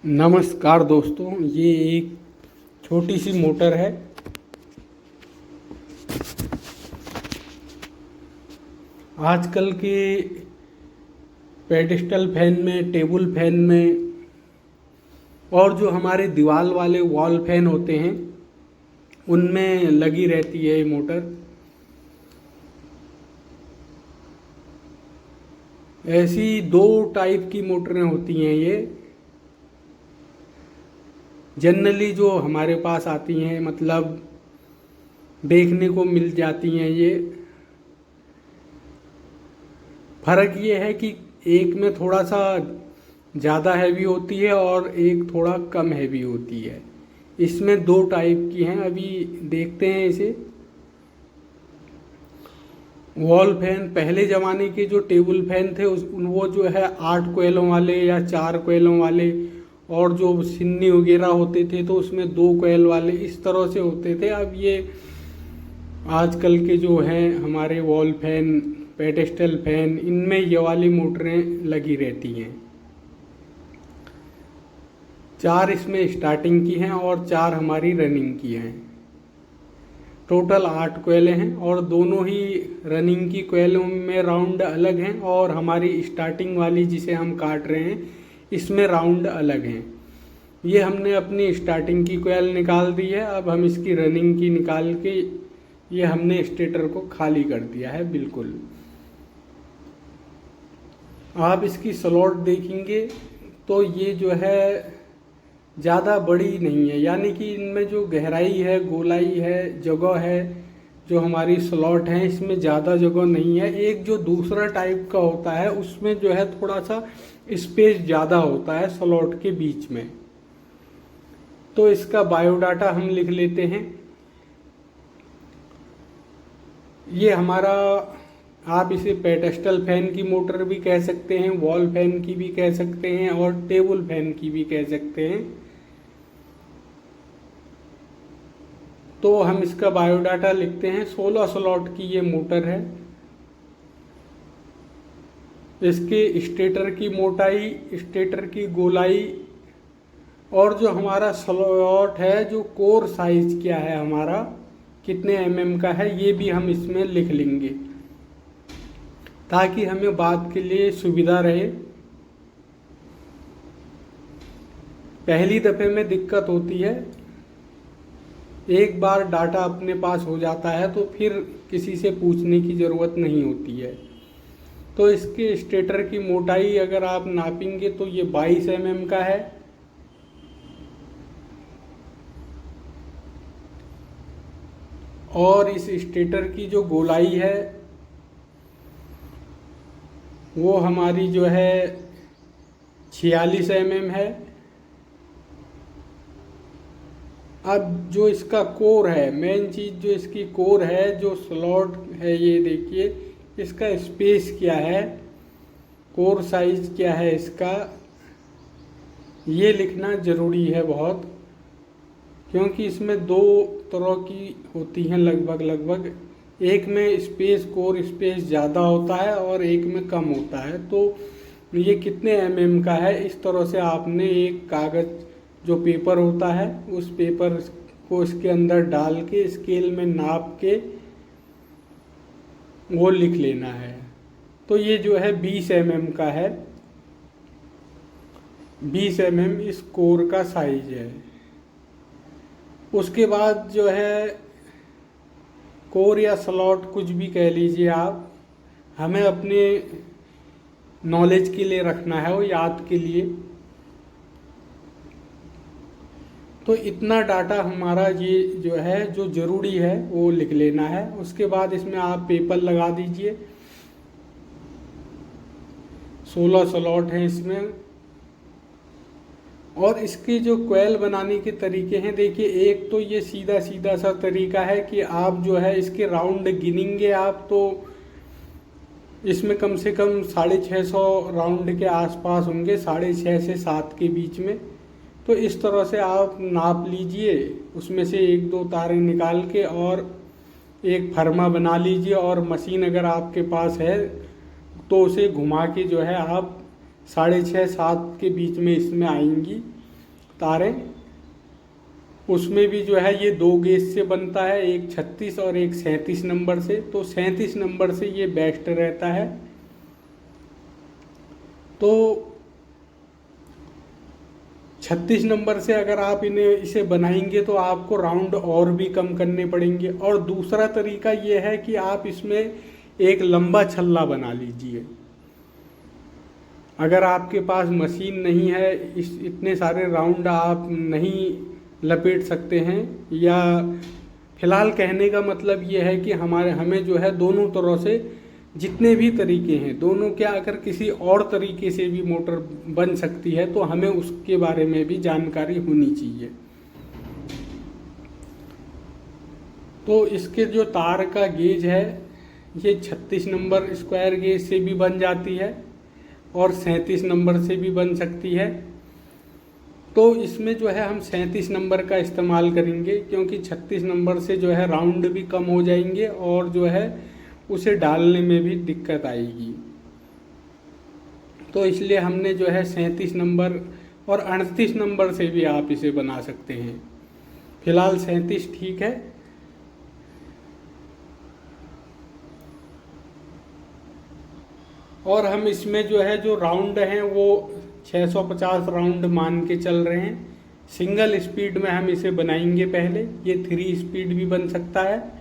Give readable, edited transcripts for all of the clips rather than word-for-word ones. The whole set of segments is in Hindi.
नमस्कार दोस्तों, ये एक छोटी सी मोटर है। आजकल के पेडिस्टल फैन में, टेबल फैन में और जो हमारे दीवार वाले वॉल फैन होते हैं उनमें लगी रहती है ये मोटर। ऐसी दो टाइप की मोटरें होती हैं ये। जनरली जो हमारे पास आती हैं, मतलब देखने को मिल जाती हैं ये। फ़र्क ये है कि एक में थोड़ा सा ज़्यादा हैवी होती है और एक थोड़ा कम हैवी होती है। इसमें दो टाइप की हैं, अभी देखते हैं इसे। वॉल फैन, पहले ज़माने के जो टेबल फैन थे वो जो है 8 कोयलों वाले या 4 कोयलों वाले, और जो सिन्नी वगैरह होते थे तो उसमें 2 कोयल वाले, इस तरह से होते थे। अब ये आजकल के जो हैं हमारे वॉल फैन, पेडेस्टल फैन, इनमें ये वाली मोटरें लगी रहती हैं। 4 इसमें स्टार्टिंग की हैं और 4 हमारी रनिंग की हैं। टोटल 8 कोयले हैं और दोनों ही रनिंग की कोयलों में राउंड अलग हैं और हमारी स्टार्टिंग वाली जिसे हम काट रहे हैं इसमें राउंड अलग हैं। ये हमने अपनी स्टार्टिंग की कोयल निकाल दी है। अब हम इसकी रनिंग की निकाल के ये हमने स्टेटर को खाली कर दिया है बिल्कुल। आप इसकी स्लॉट देखेंगे तो ये जो है ज़्यादा बड़ी नहीं है, यानी कि इनमें जो गहराई है, गोलाई है, जगह है, जो हमारी स्लॉट है इसमें ज़्यादा जगह नहीं है। एक जो दूसरा टाइप का होता है उसमें जो है थोड़ा सा स्पेस ज़्यादा होता है स्लॉट के बीच में। तो इसका बायोडाटा हम लिख लेते हैं। ये हमारा, आप इसे पेडेस्टल फैन की मोटर भी कह सकते हैं, वॉल फैन की भी कह सकते हैं और टेबल फैन की भी कह सकते हैं। तो हम इसका बायोडाटा लिखते हैं। 16 स्लॉट की ये मोटर है। इसके स्टेटर की मोटाई, स्टेटर की गोलाई और जो हमारा स्लॉट है, जो कोर साइज क्या है हमारा, कितने mm का है, ये भी हम इसमें लिख लेंगे ताकि हमें बाद के लिए सुविधा रहे। पहली दफ़े में दिक्कत होती है, एक बार डाटा अपने पास हो जाता है तो फिर किसी से पूछने की ज़रूरत नहीं होती है। तो इसके स्टेटर की मोटाई अगर आप नापेंगे तो ये 22 mm का है। और इस स्टेटर की जो गोलाई है वो हमारी जो है 46 mm है। अब जो इसका कोर है, मेन चीज़ जो इसकी कोर है, जो स्लॉट है, ये देखिए इसका स्पेस क्या है, कोर साइज क्या है इसका, ये लिखना ज़रूरी है बहुत, क्योंकि इसमें दो तरह की होती हैं लगभग। एक में स्पेस, कोर स्पेस ज़्यादा होता है और एक में कम होता है। तो ये कितने mm का है, इस तरह से आपने एक कागज़, जो पेपर होता है, उस पेपर को इसके अंदर डाल के स्केल में नाप के वो लिख लेना है। तो ये जो है 20 mm का है। 20 mm इस कोर का साइज है। उसके बाद जो है कोर या स्लॉट, कुछ भी कह लीजिए आप, हमें अपने नॉलेज के लिए रखना है, वो याद के लिए। तो इतना डाटा हमारा ये जो है, जो ज़रूरी है वो लिख लेना है। उसके बाद इसमें आप पेपर लगा दीजिए। 16 स्लॉट हैं इसमें। और इसके जो कोयल बनाने के तरीके हैं, देखिए, एक तो ये सीधा सीधा सा तरीका है कि आप जो है इसके राउंड गिनेंगे आप, तो इसमें कम से कम 650 राउंड के आसपास होंगे, 6.5 से 7 के बीच में। तो इस तरह से आप नाप लीजिए, उसमें से 1-2 तारें निकाल के और एक फरमा बना लीजिए। और मशीन अगर आपके पास है तो उसे घुमा के जो है आप 6.5-7 के बीच में इसमें आएंगी। तारें, उसमें भी जो है ये 2 गेज से बनता है, एक 36 और एक 37 नंबर से। तो 37 नंबर से ये बेस्ट रहता है। तो 36 नंबर से अगर आप इसे बनाएंगे तो आपको राउंड और भी कम करने पड़ेंगे। और दूसरा तरीका ये है कि आप इसमें एक लंबा छल्ला बना लीजिए। अगर आपके पास मशीन नहीं है, इतने सारे राउंड आप नहीं लपेट सकते हैं, या फिलहाल कहने का मतलब ये है कि हमें जो है दोनों तरह से जितने भी तरीके हैं, दोनों क्या अगर किसी और तरीके से भी मोटर बन सकती है तो हमें उसके बारे में भी जानकारी होनी चाहिए। तो इसके जो तार का गेज है ये 36 नंबर स्क्वायर गेज से भी बन जाती है और 37 नंबर से भी बन सकती है। तो इसमें जो है हम 37 नंबर का इस्तेमाल करेंगे, क्योंकि 36 नंबर से जो है राउंड भी कम हो जाएंगे और जो है उसे डालने में भी दिक्कत आएगी। तो इसलिए हमने जो है 37 नंबर और 38 नंबर से भी आप इसे बना सकते हैं। फिलहाल 37 ठीक है। और हम इसमें जो है जो राउंड हैं वो 650 राउंड मान के चल रहे हैं। सिंगल स्पीड में हम इसे बनाएंगे पहले, ये 3 स्पीड भी बन सकता है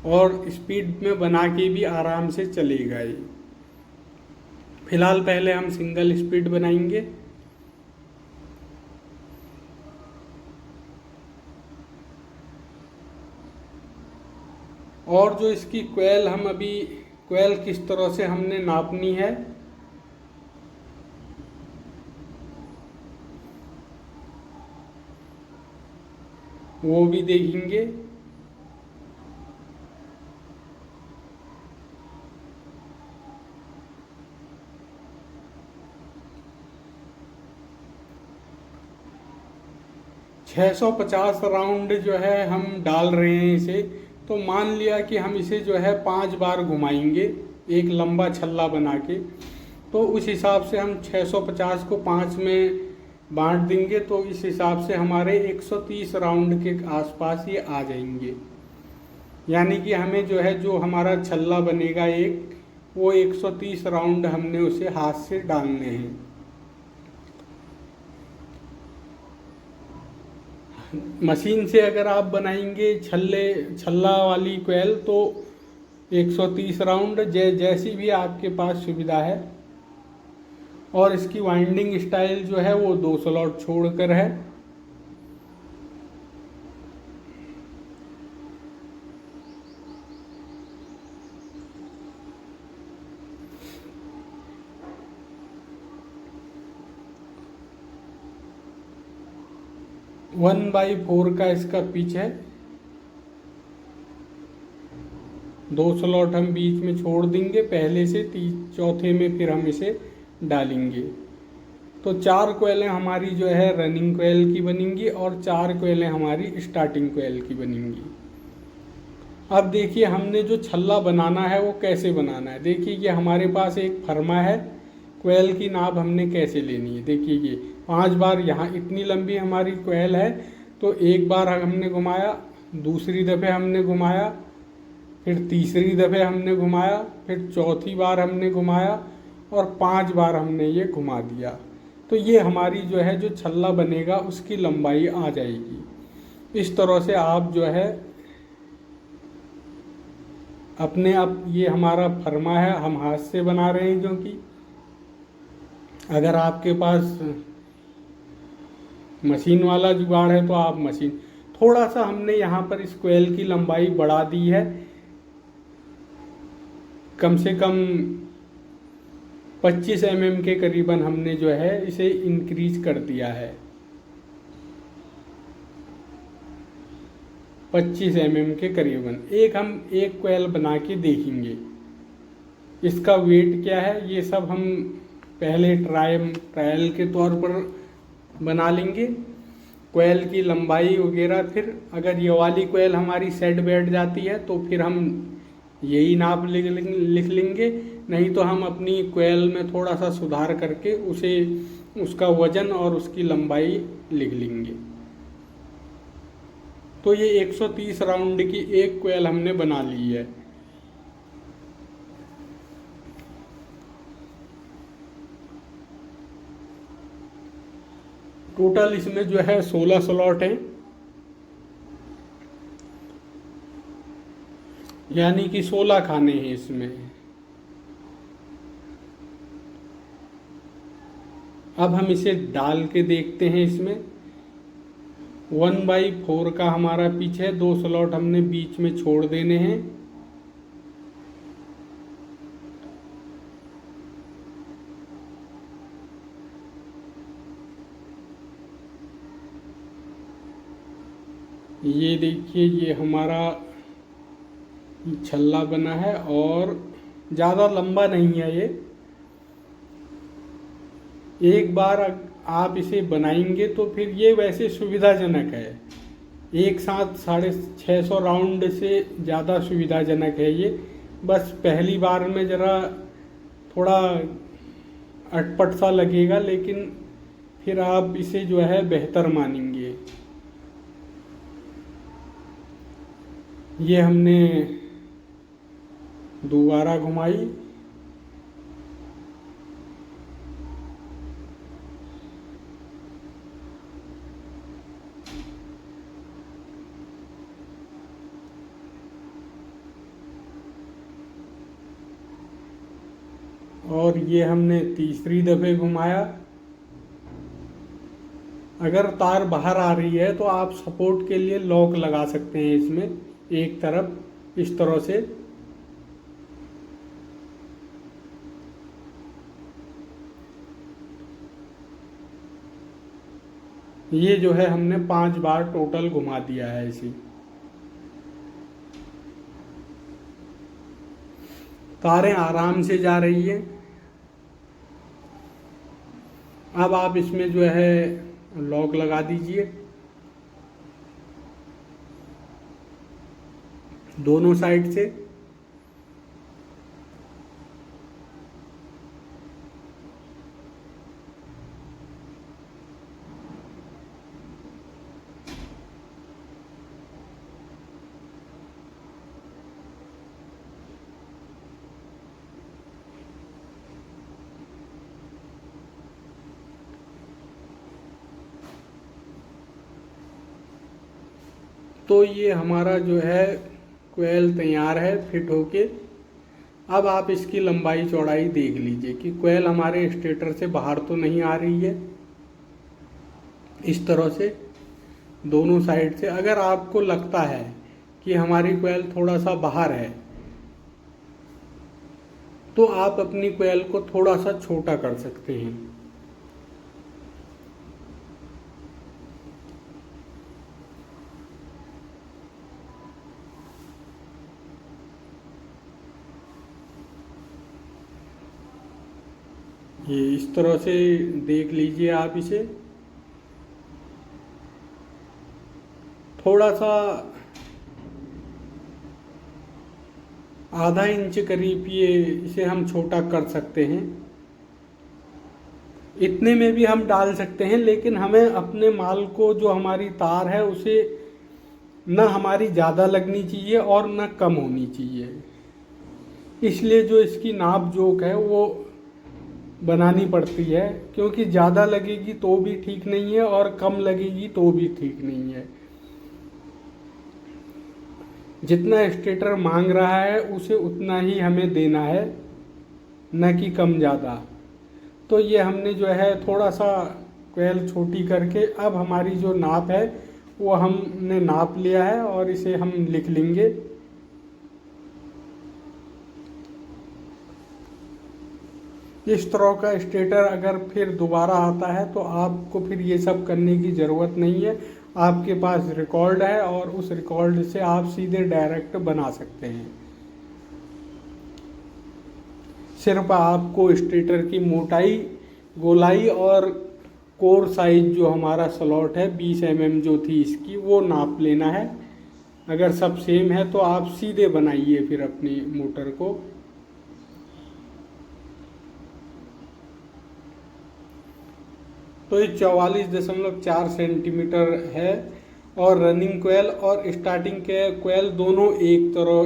और स्पीड में बना के भी आराम से चलेगा ये। फिलहाल पहले हम सिंगल स्पीड बनाएंगे। और जो इसकी कोयल हम अभी कोयल किस तरह से हमने नापनी है वो भी देखेंगे। छः 650 राउंड जो है हम डाल रहे हैं इसे। तो मान लिया कि हम इसे जो है 5 बार घुमाएंगे एक लंबा छल्ला बना के, तो उस हिसाब से हम 650 को 5 में बांट देंगे। तो इस हिसाब से हमारे 130 राउंड के आसपास ये आ जाएंगे। यानी कि हमें जो है जो हमारा छल्ला बनेगा एक, वो 130 राउंड हमने उसे हाथ से डालने हैं। मशीन से अगर आप बनाएंगे छल्ला वाली कोयल तो 130 राउंड जैसी भी आपके पास सुविधा है। और इसकी वाइंडिंग स्टाइल जो है वो 2 स्लॉट छोड़कर है। वन बाई 4 का इसका पिच है। 2 स्लॉट हम बीच में छोड़ देंगे पहले से, चौथे में फिर हम इसे डालेंगे। तो 4 कोयलें हमारी जो है रनिंग कोयल की बनेंगी और 4 कोयलें हमारी स्टार्टिंग कोयल की बनेंगी। अब देखिए हमने जो छल्ला बनाना है वो कैसे बनाना है। देखिए ये हमारे पास एक फरमा है, कोयल की नाप हमने कैसे लेनी है। देखिए ये 5 बार, यहाँ इतनी लंबी हमारी कोयल है तो एक बार हमने घुमाया, दूसरी दफ़े हमने घुमाया, फिर तीसरी दफ़े हमने घुमाया, फिर चौथी बार हमने घुमाया और 5 बार हमने ये घुमा दिया। तो ये हमारी जो है जो छल्ला बनेगा उसकी लंबाई आ जाएगी। इस तरह से आप जो है अपने आप, ये हमारा फरमा है, हम हाथ से बना रहे हैं। क्योंकि अगर आपके पास मशीन वाला जुगाड़ है तो आप मशीन, थोड़ा सा हमने यहाँ पर इस कोयल की लंबाई बढ़ा दी है, कम से कम 25 mm के करीबन हमने जो है इसे इंक्रीज कर दिया है। 25 mm के करीबन हम एक कोयल बना के देखेंगे। इसका वेट क्या है ये सब हम पहले ट्रायल के तौर पर बना लेंगे। कोयल की लंबाई वगैरह, फिर अगर ये वाली कोयल हमारी सेट बैठ जाती है तो फिर हम यही नाप लिख लेंगे। नहीं तो हम अपनी कोयल में थोड़ा सा सुधार करके उसे उसका वजन और उसकी लंबाई लिख लेंगे। तो ये 130 राउंड की एक कोयल हमने बना ली है। टोटल इसमें जो है 16 स्लॉट हैं, यानी कि 16 खाने हैं इसमें। अब हम इसे डाल के देखते हैं। इसमें 1/4 का हमारा पिच है, 2 स्लॉट हमने बीच में छोड़ देने हैं। ये देखिए, ये हमारा छल्ला बना है और ज़्यादा लंबा नहीं है ये। एक बार आप इसे बनाएंगे तो फिर ये वैसे सुविधाजनक है। एक साथ 650 राउंड से ज़्यादा सुविधाजनक है ये। बस पहली बार में ज़रा थोड़ा अटपट सा लगेगा, लेकिन फिर आप इसे जो है बेहतर मानेंगे। ये हमने दोबारा घुमाई, और ये हमने तीसरी दफे घुमाया। अगर तार बाहर आ रही है तो आप सपोर्ट के लिए लॉक लगा सकते हैं इसमें, एक तरफ इस तरह से। ये जो है हमने 5 बार टोटल घुमा दिया है इसे। तारें आराम से जा रही है। अब आप इसमें जो है लॉक लगा दीजिए दोनों साइड से। तो ये हमारा जो है कोयल तैयार है फिट होके। अब आप इसकी लंबाई चौड़ाई देख लीजिए कि कोयल हमारे स्टेटर से बाहर तो नहीं आ रही है। इस तरह से दोनों साइड से। अगर आपको लगता है कि हमारी कोयल थोड़ा सा बाहर है तो आप अपनी कोयल को थोड़ा सा छोटा कर सकते हैं। ये इस तरह से देख लीजिए आप इसे। थोड़ा सा आधा इंच करीब ये इसे हम छोटा कर सकते हैं। इतने में भी हम डाल सकते हैं, लेकिन हमें अपने माल को, जो हमारी तार है, उसे न हमारी ज़्यादा लगनी चाहिए और न कम होनी चाहिए। इसलिए जो इसकी नाप जोक है वो बनानी पड़ती है, क्योंकि ज़्यादा लगेगी तो भी ठीक नहीं है और कम लगेगी तो भी ठीक नहीं है। जितना स्टेटर मांग रहा है उसे उतना ही हमें देना है, न कि कम ज़्यादा। तो ये हमने जो है थोड़ा सा कोयल छोटी करके, अब हमारी जो नाप है वो हमने नाप लिया है और इसे हम लिख लेंगे। इस तरह का स्टेटर अगर फिर दोबारा आता है तो आपको फिर ये सब करने की ज़रूरत नहीं है। आपके पास रिकॉर्ड है और उस रिकॉर्ड से आप सीधे डायरेक्ट बना सकते हैं। सिर्फ आपको स्टेटर की मोटाई, गोलाई और कोर साइज जो हमारा स्लॉट है 20 mm जो थी इसकी, वो नाप लेना है। अगर सब सेम है तो आप सीधे बनाइए फिर अपनी मोटर को। तो ये 44.4 सेंटीमीटर है। और रनिंग कोयल और स्टार्टिंग के कोयल दोनों एक तरह,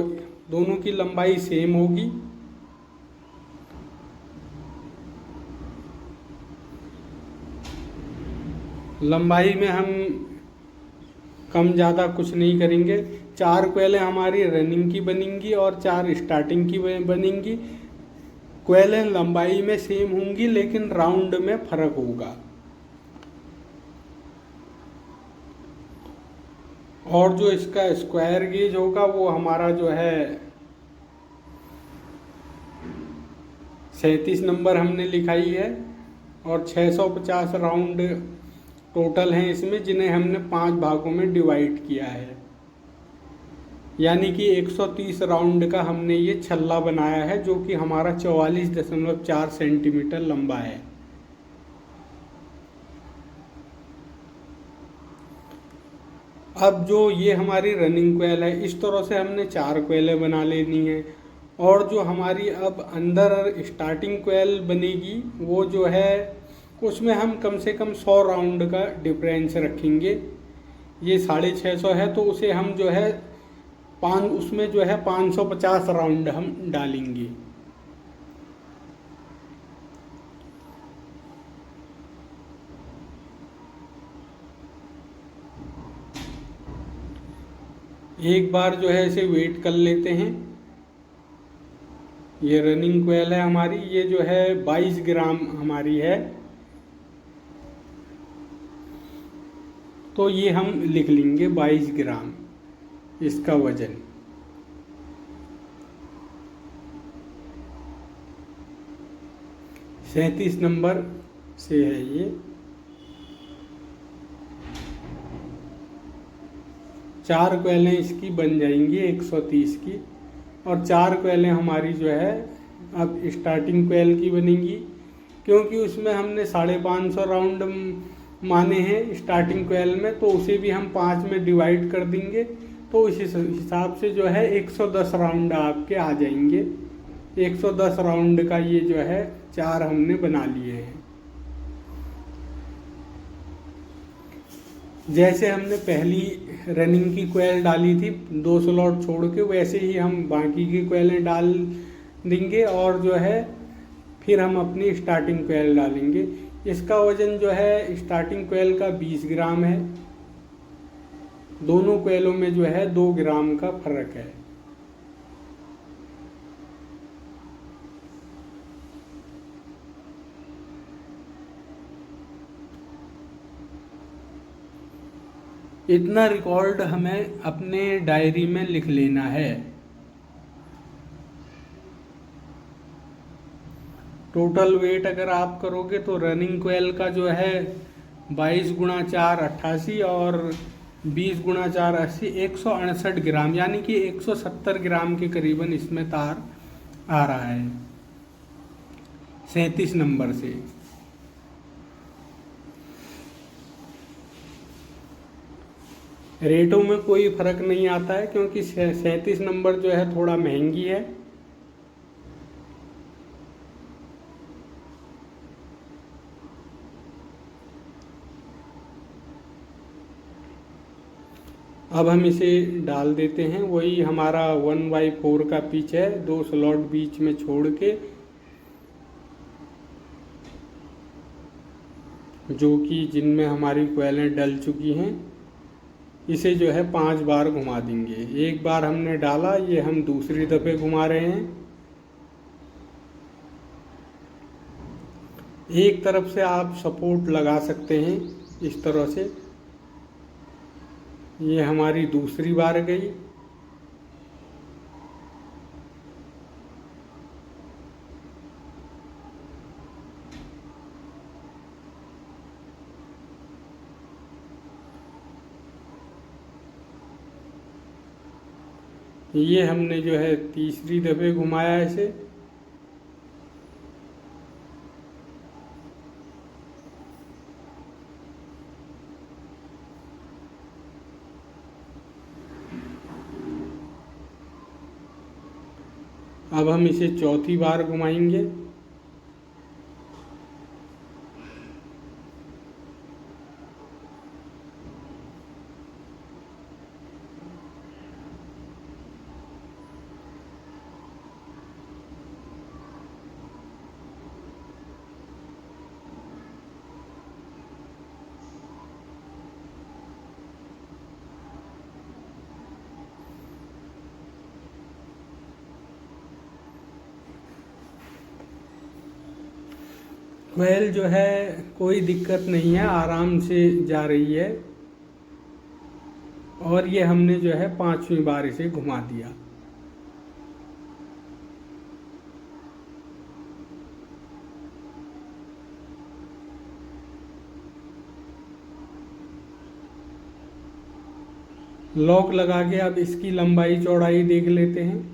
दोनों की लंबाई सेम होगी। लंबाई में हम कम ज़्यादा कुछ नहीं करेंगे। 4 कोयलें हमारी रनिंग की बनेंगी और 4 स्टार्टिंग की बनेंगी। कोयलें लंबाई में सेम होंगी लेकिन राउंड में फर्क होगा। और जो इसका स्क्वायर गेज होगा वो हमारा जो है 37 नंबर हमने लिखाई है। और 650 राउंड टोटल हैं इसमें, जिन्हें हमने 5 भागों में डिवाइड किया है। यानी कि 130 राउंड का हमने ये छल्ला बनाया है, जो कि हमारा 44.4 सेंटीमीटर लंबा है। अब जो ये हमारी रनिंग कोयल है, इस तरह से हमने 4 कोयलें बना लेनी है। और जो हमारी अब अंदर स्टार्टिंग कोयल बनेगी, वो जो है उसमें हम कम से कम 100 राउंड का डिफरेंस रखेंगे। ये 650 है तो उसे हम जो है उसमें जो है 550 राउंड हम डालेंगे। एक बार जो है इसे वेट कर लेते हैं। ये रनिंग कोयल है हमारी, ये जो है 22 ग्राम हमारी है। तो ये हम लिख लेंगे 22 ग्राम इसका वजन। सैंतीस नंबर से है ये। 4 कोयलें इसकी बन जाएंगी 130 की। और 4 कोयलें हमारी जो है अब स्टार्टिंग कोयल की बनेंगी, क्योंकि उसमें हमने 550 राउंड माने हैं स्टार्टिंग कोयल में, तो उसे भी हम 5 में डिवाइड कर देंगे। तो इस हिसाब से जो है 110 राउंड आपके आ जाएंगे। 110 राउंड का ये जो है 4 हमने बना लिए हैं। जैसे हमने पहली रनिंग की कोयल डाली थी 2 स्लॉट छोड़ के, वैसे ही हम बाकी की कोयलें डाल देंगे। और जो है फिर हम अपनी स्टार्टिंग कोयल डालेंगे। इसका वजन जो है स्टार्टिंग कोयल का 20 ग्राम है। दोनों कोयलों में जो है 2 ग्राम का फर्क है। इतना रिकॉर्ड हमें अपने डायरी में लिख लेना है। टोटल वेट अगर आप करोगे तो रनिंग कोयल का जो है 22 गुणा 4 88 और 20 गुणा 4 80, 168 ग्राम, यानी कि 170 ग्राम के करीबन इसमें तार आ रहा है 37 नंबर से। रेटों में कोई फर्क नहीं आता है, क्योंकि 37 नंबर जो है थोड़ा महंगी है। अब हम इसे डाल देते हैं। वही हमारा 1/4 का पिच है, 2 स्लॉट बीच में छोड़ के, जो कि जिनमें हमारी कोयलें डल चुकी हैं। इसे जो है 5 बार घुमा देंगे। एक बार हमने डाला, ये हम दूसरी दफे घुमा रहे हैं। एक तरफ से आप सपोर्ट लगा सकते हैं इस तरह से। ये हमारी दूसरी बार गई। ये हमने जो है तीसरी दफे घुमाया इसे। अब हम इसे चौथी बार घुमाएंगे। कोयल जो है कोई दिक्कत नहीं है, आराम से जा रही है। और ये हमने जो है 5वीं बार इसे घुमा दिया। लॉक लगा के अब इसकी लंबाई चौड़ाई देख लेते हैं।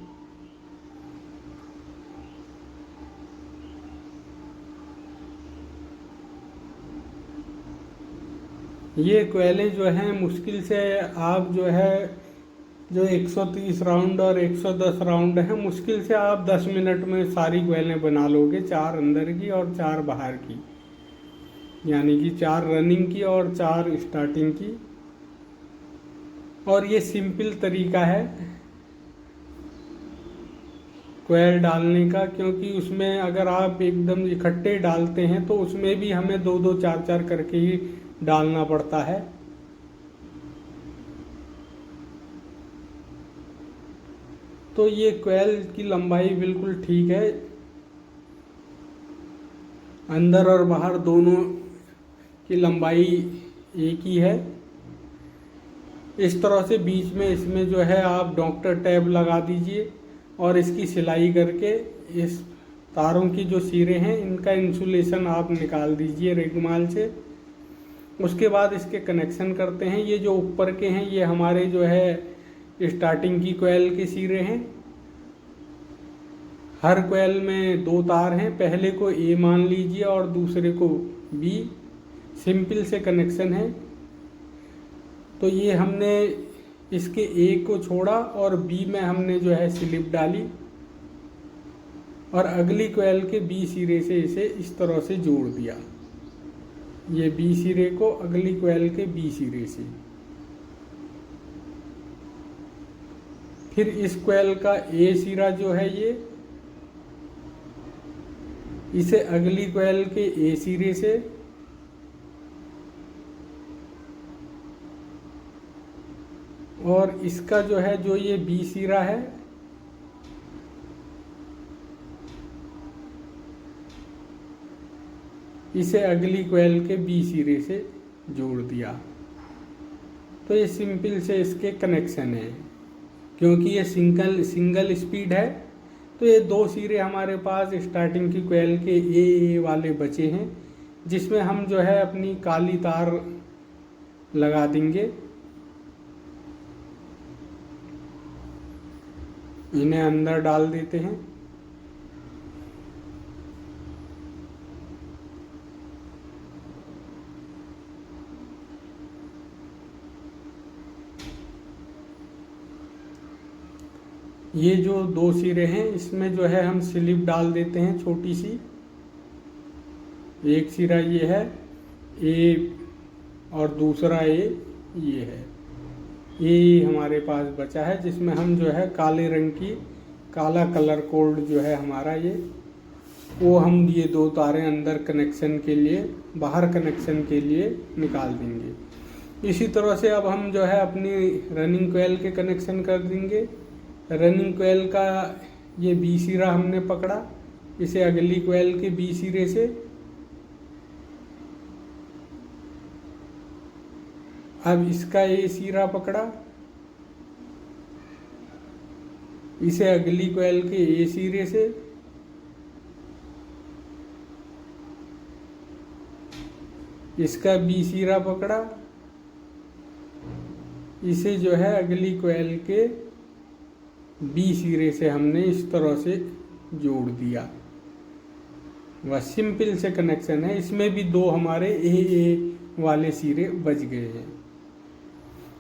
ये कोयले जो हैं मुश्किल से आप जो है जो 130 राउंड और 110 राउंड है, मुश्किल से आप 10 मिनट में सारी कोयलें बना लोगे, 4 अंदर की और 4 बाहर की, यानी कि 4 रनिंग की और 4 स्टार्टिंग की। और ये सिंपल तरीका है कोयल डालने का, क्योंकि उसमें अगर आप एकदम इकट्ठे डालते हैं तो उसमें भी हमें 2-2 4-4 करके ही डालना पड़ता है। तो ये कोयल की लंबाई बिल्कुल ठीक है, अंदर और बाहर दोनों की लंबाई एक ही है। इस तरह से बीच में इसमें जो है आप डॉक्टर टैब लगा दीजिए और इसकी सिलाई करके इस तारों की जो सिरे हैं इनका इंसुलेशन आप निकाल दीजिए रेगमाल से। उसके बाद इसके कनेक्शन करते हैं। ये जो ऊपर के हैं ये हमारे जो है स्टार्टिंग की कोयल के सिरे हैं। हर कोयल में 2 तार हैं, पहले को ए मान लीजिए और दूसरे को बी। सिंपल से कनेक्शन है। तो ये हमने इसके ए को छोड़ा और बी में हमने जो है स्लिप डाली और अगली कोयल के बी सिरे से इसे इस तरह से जोड़ दिया। ये बी सिरे को अगली कोयल के बी सिरे से। फिर इस कोयल का ए सिरा जो है ये इसे अगली कोयल के ए सिरे से और इसका जो है जो ये बी सिरा है इसे अगली कोयल के बी सिरे से जोड़ दिया। तो ये सिंपल से इसके कनेक्शन है। क्योंकि ये सिंगल स्पीड है तो ये 2 सिरे हमारे पास स्टार्टिंग की कोयल के ए वाले बचे हैं, जिसमें हम जो है अपनी काली तार लगा देंगे। इन्हें अंदर डाल देते हैं। ये जो 2 सिरे हैं इसमें जो है हम स्लिप डाल देते हैं छोटी सी। एक सिरा ये है ए और दूसरा ये है। ये हमारे पास बचा है जिसमें हम जो है काले रंग की काला कलर कोड जो है हमारा ये वो हम ये 2 तारें अंदर कनेक्शन के लिए बाहर कनेक्शन के लिए निकाल देंगे। इसी तरह से अब हम जो है अपनी रनिंग कोयल के कनेक्शन कर देंगे। रनिंग कोयल का ये बी सिरा हमने पकड़ा, इसे अगली कोयल के बी सिरे से अब इसका ए सिरा पकड़ा, इसे अगली कोयल के ए सिरे से इसका बी सिरा पकड़ा, इसे जो है अगली कोयल के बी सिरे से हमने इस तरह से जोड़ दिया। वह सिंपल से कनेक्शन है। इसमें भी 2 हमारे ए वाले सिरे बच गए हैं,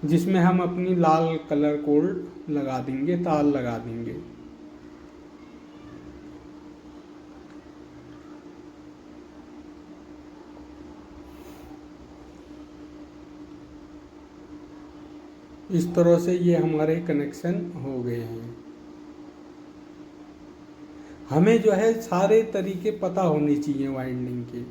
जिसमें हम अपनी लाल कलर कोड लगा देंगे, तार लगा देंगे। इस तरह से ये हमारे कनेक्शन हो गए हैं। हमें जो है सारे तरीके पता होने चाहिए वाइंडिंग के।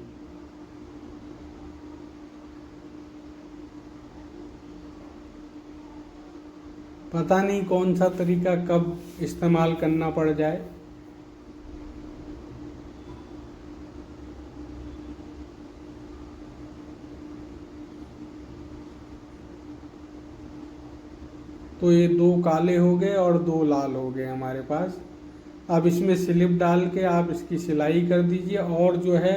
पता नहीं कौन सा तरीका कब इस्तेमाल करना पड़ जाए। तो ये 2 काले हो गए और 2 लाल हो गए हमारे पास। अब इसमें स्लिप डाल के आप इसकी सिलाई कर दीजिए और जो है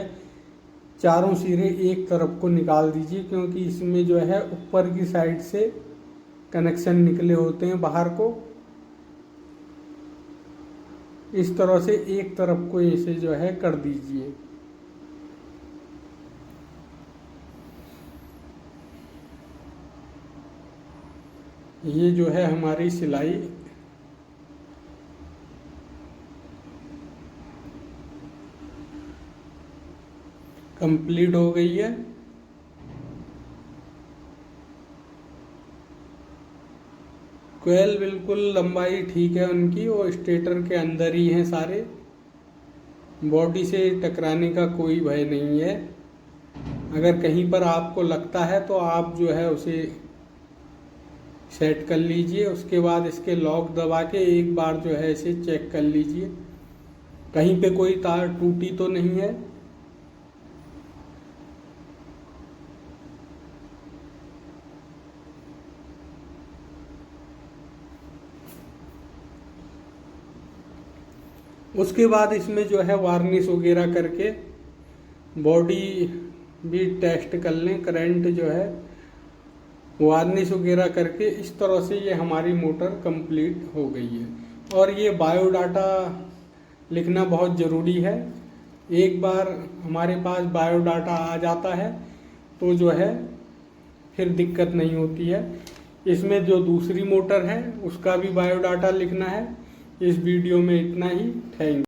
चारों सिरे एक तरफ को निकाल दीजिए, क्योंकि इसमें जो है ऊपर की साइड से कनेक्शन निकले होते हैं बाहर को। इस तरह से एक तरफ को ऐसे जो है कर दीजिए। ये जो है हमारी सिलाई कंप्लीट हो गई है। कोयल बिल्कुल लंबाई ठीक है उनकी, वो स्टेटर के अंदर ही हैं सारे, बॉडी से टकराने का कोई भय नहीं है। अगर कहीं पर आपको लगता है तो आप जो है उसे सेट कर लीजिए। उसके बाद इसके लॉक दबा के एक बार जो है इसे चेक कर लीजिए कहीं पे कोई तार टूटी तो नहीं है। उसके बाद इसमें जो है वार्निश वगैरह करके बॉडी भी टेस्ट कर लें, करंट जो है वार्निश वगैरह करके। इस तरह से ये हमारी मोटर कंप्लीट हो गई है। और ये बायोडाटा लिखना बहुत ज़रूरी है। एक बार हमारे पास बायोडाटा आ जाता है तो जो है फिर दिक्कत नहीं होती है। इसमें जो दूसरी मोटर है उसका भी बायोडाटा लिखना है। इस वीडियो में इतना ही। Thank you.